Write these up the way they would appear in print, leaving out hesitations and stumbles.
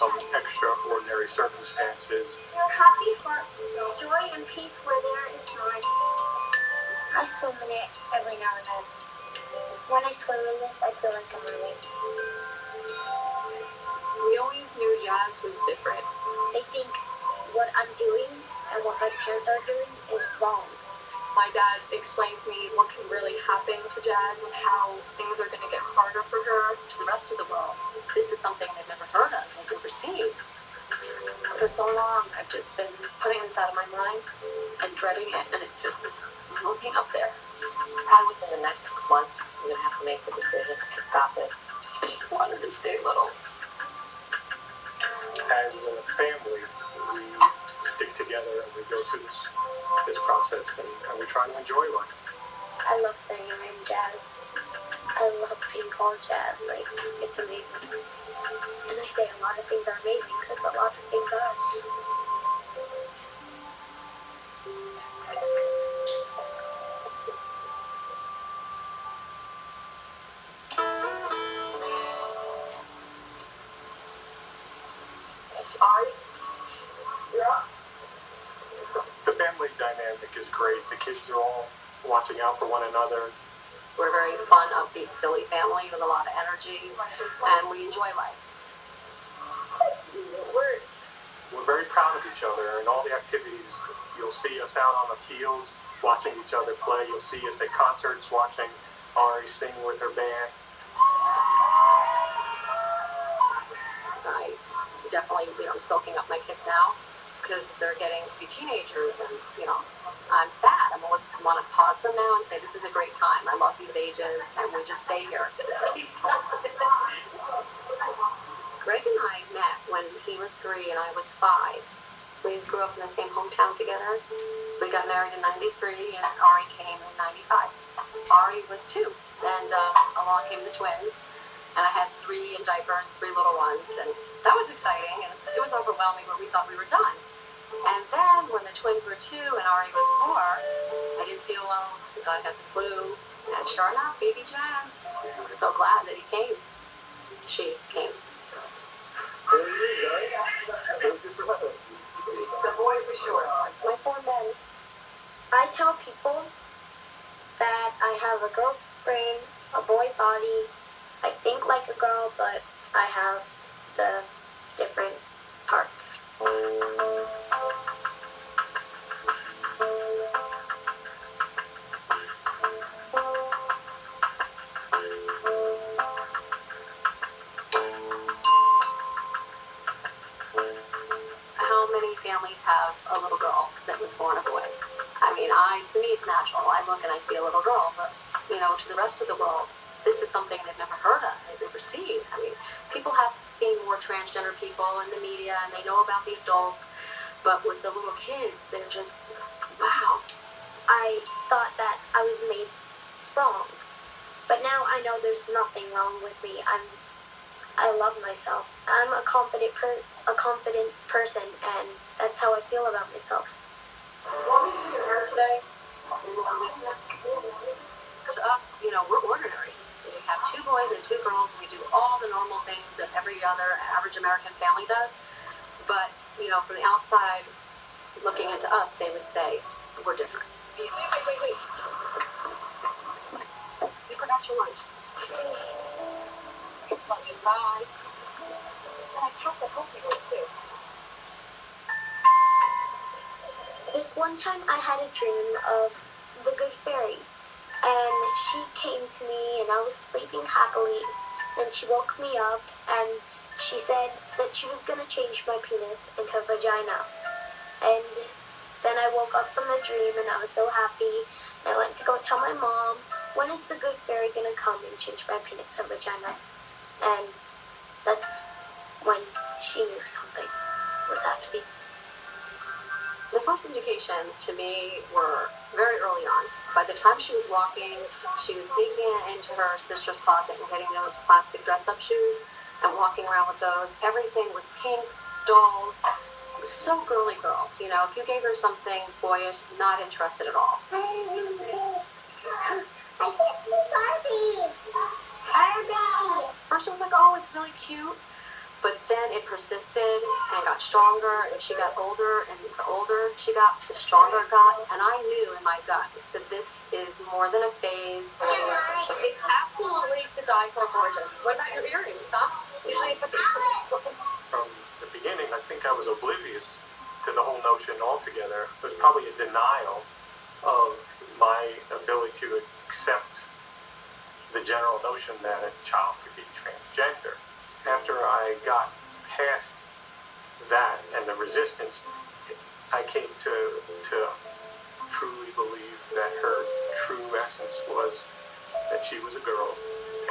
some extraordinary circumstances. You're happy for joy and peace where there is none. I swim in it every now and then. When I swim in this, I feel like I'm running. We always knew Jazz was different. They think what I'm doing and what my parents are doing is wrong. My dad explained to me what can really happen to Jazz and how things are going to get harder for her. To the rest of the world, this is something they've never heard of, they've never seen. For so long, I've just been putting this out of my mind and dreading it, and it's just looking up there. Probably within the next month, I'm going to have to make the decision to stop it. I just want her to stay little. As a family, we stick together and we go through this process, and we try to enjoy life. I love singing in jazz. I love being called jazz. Like, it's amazing. And I say a lot of things are amazing because a lot of things are. The family dynamic is great. The kids are all watching out for one another. We're a very fun, upbeat, silly family with a lot of energy, and we enjoy life. We're very proud of each other and all the activities. You'll see us out on the fields watching each other play. You'll see us at concerts watching Ari sing with her band. I definitely, I'm soaking up my kids now because they're getting to be teenagers, and, I'm sad. I'm always want to pause them now and say, this is a great time. I love these ages, and we just stay here. Greg and I met when he was 3 and I was 5. We grew up in the same hometown together. We got married in 93, and Ari came in 95. Ari was 2, and along came the twins. And I had 3 in diapers, 3 little ones, and that was exciting, and it was overwhelming, but we thought we were done. And then when the twins were 2 and Ari was 4, I didn't feel well. I thought I had the flu, and sure enough, baby Jazz. I was so glad that he came. She came. The boy for sure. My 4 men. I tell people that I have a girl brain, a boy body. I think like a girl, but I have the different parts. How many families have a little girl that was born a boy? I mean, to me it's natural. I look and I see a little girl, but, to the rest of the world, this is something they've never heard of, they've never seen. I mean, people have seen more transgender people in the media, and they know about the adults, but with the little kids, they're just, wow. I thought that I was made wrong, but now I know there's nothing wrong with me. I love myself. I'm a confident person, and that's how I feel about myself. Want me to do your hair today? To us, we're ordinary. We have 2 boys and 2 girls. We do all the normal things that every other average American family does. But, from the outside, looking into us, they would say, we're different. Wait. You forgot your lunch. Bye. And I kept the cookie one, too. This one time I had a dream of the Good Fairy, and she came to me, and I was sleeping happily, and she woke me up, and she said that she was going to change my penis into a vagina. And then I woke up from the dream, and I was so happy, and I went to go tell my mom, when is the Good Fairy going to come and change my penis to a vagina? And that's when she knew something was happening. The first indications to me were very early on. By the time she was walking, she was sneaking into her sister's closet and getting those plastic dress-up shoes and walking around with those. Everything was pink, dolls. It was so girly girl. If you gave her something boyish, not interested at all. First she was like, oh, it's really cute. But then it persisted and got stronger, and she got older, and the older she got, the stronger it got. And I knew in my gut that this is more than a phase. It's absolutely to die for gorgeous. What about your earrings, huh? From the beginning, I think I was oblivious to the whole notion altogether. It was probably a denial of my ability to accept the general notion that a child could be transgender. After I got past that and the resistance, I came to truly believe that her true essence was that she was a girl,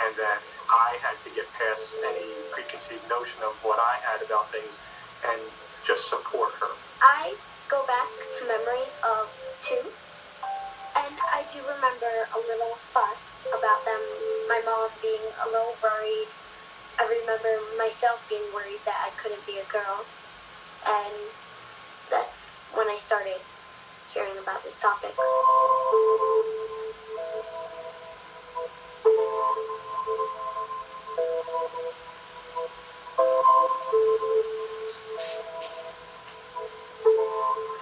and that I had to get past any preconceived notion of what I had about things and just support her. I go back to memories of 2, and I do remember a little fuss about them, my mom being a little worried. I remember myself being worried that I couldn't be a girl, and that's when I started hearing about this topic.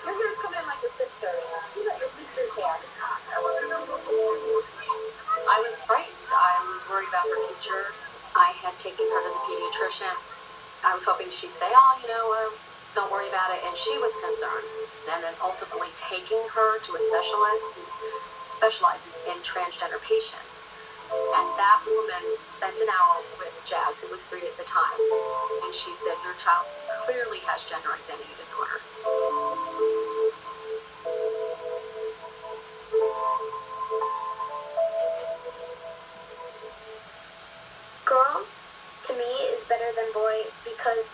You're going to come in like a sister. You got your sister's dad. I was frightened. I was worried about her future. I had taken her to the pediatrician. I was hoping she'd say, don't worry about it. And she was concerned. And then ultimately taking her to a specialist who specializes in transgender patients. And that woman spent an hour with Jazz, who was 3 at the time. And she said, your child clearly has gender identity disorder. Girl, to me, is better than boy because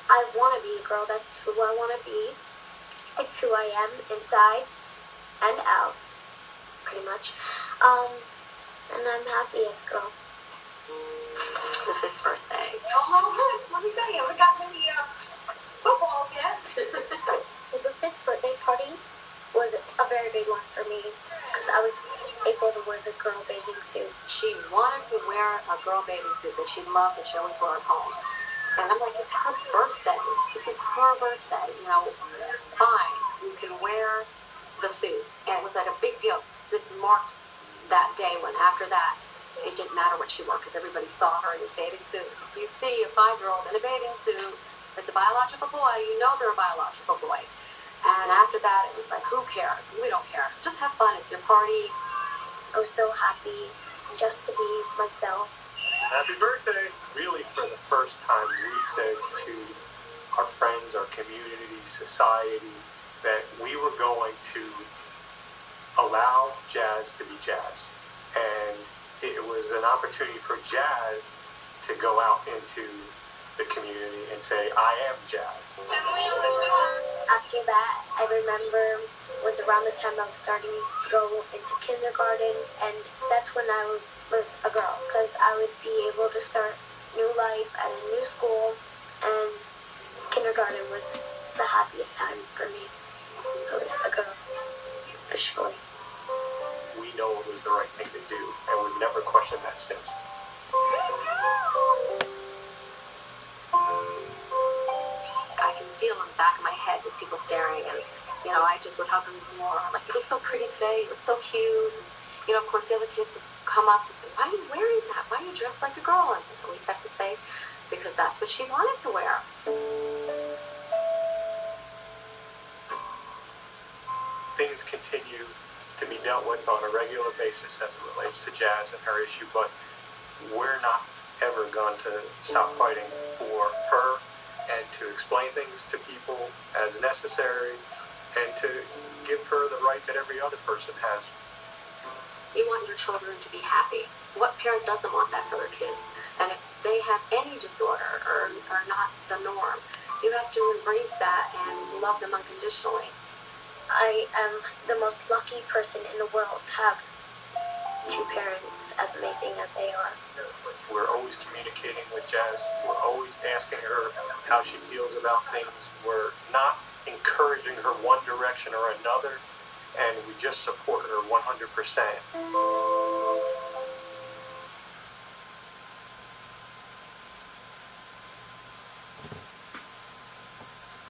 I want to be a girl. That's who I want to be. It's who I am inside and out, pretty much. And I'm happy as a girl. The 5th birthday. Oh, let me tell you, we got any football yet. Well, the 5th birthday party was a very big one for me because I was able to wear the girl bathing suit. She wanted to wear a girl bathing suit that she loved, that she always wore at home. And I'm like, it's her birthday. This is her birthday. Fine, you can wear the suit. And it was like a big deal. This marked that day when after that, it didn't matter what she wore because everybody saw her in a bathing suit. If you see a 5-year-old in a bathing suit that's a biological boy, you know they're a biological boy. And after that, it was like, who cares? We don't care. Just have fun. It's your party. I was so happy just to be myself. Happy birthday! Really, for the first time, we said to our friends, our community, society, that we were going to allow Jazz to be Jazz. And it was an opportunity for Jazz to go out into the community and say, I am Jazz. After that, I remember was around the time I was starting to go into kindergarten, and that's when I was a girl, because I would be able to start new life at a new school, and kindergarten was the happiest time for me. I was a girl, officially. We know it was the right thing to do, and we've never questioned that since. I can feel in the back of my head just people staring, and I just would hug them more. Like, you look so pretty today, you look so cute. And, of course, the other kids would come up and say, why are you wearing that? Why are you dressed like a girl? And I always have to say, because that's what she wanted to wear. Things continue to be dealt with on a regular basis as it relates to Jazz and her issue, but we're not ever going to stop fighting for her and to explain things to people as necessary and to give her the right that every other person has. You want your children to be happy. What parent doesn't want that for their kids? And if they have any disorder or are not the norm, you have to embrace that and love them unconditionally. I am the most lucky person in the world to have 2 parents as amazing as they are.